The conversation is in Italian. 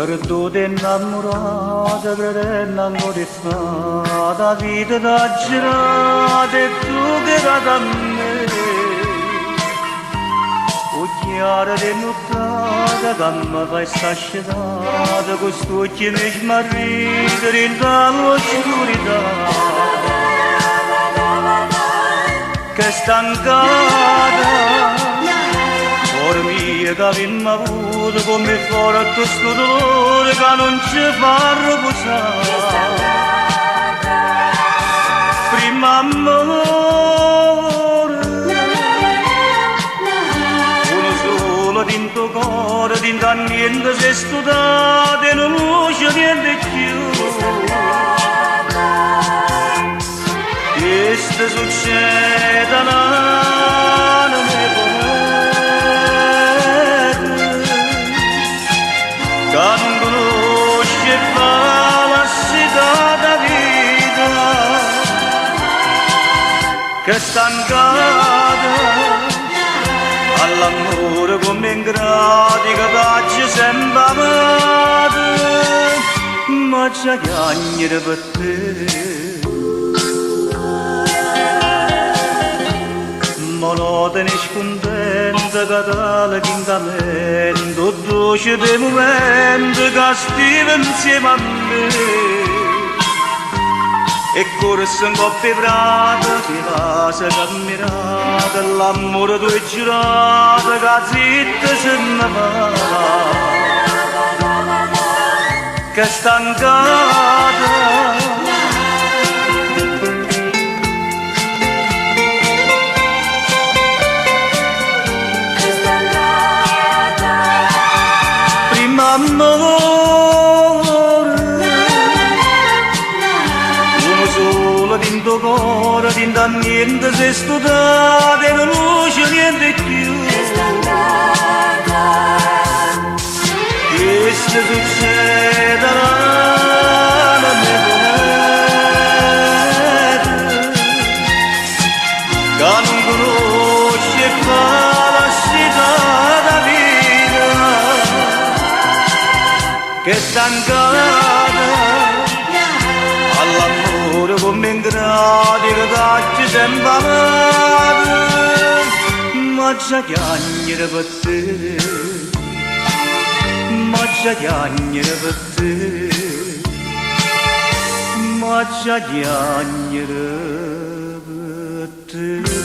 Perduto innamorata, credendo di fare la vita da girare e tu che era da me. Occhiare di nottata che mi fai stascetata, questo occhio mi smarrire dall'oscurità. Che stancata dormire che avemmo avuto come forte sto dolore che non ci fa riposare. Prima amore, uno solo dentro cuore, dentro a niente si è studiato e non c'è niente più. Questo succede a che non conosce la città da vita, che stancata all'amore come ingrati che faccio sempre amato, ma c'è chiagnere per te. Monotone e scontenta che tale incantamento, dolce dei momenti che stiva insieme a me. E corse in coppia prata, che casa camminata, l'amore tu è giurato che zitta se ne va. Che stancata amore, uno solo dentro cuore, dentro a niente si è studiato e non c'è niente più. Questo succede alla mia che non conosce la città da vita, che stancata all'amore come ingrati che faccio sempre amato, ma c'è chiagnere per te, ma c'è chiagnere per te, ma c'è chiagnere per te.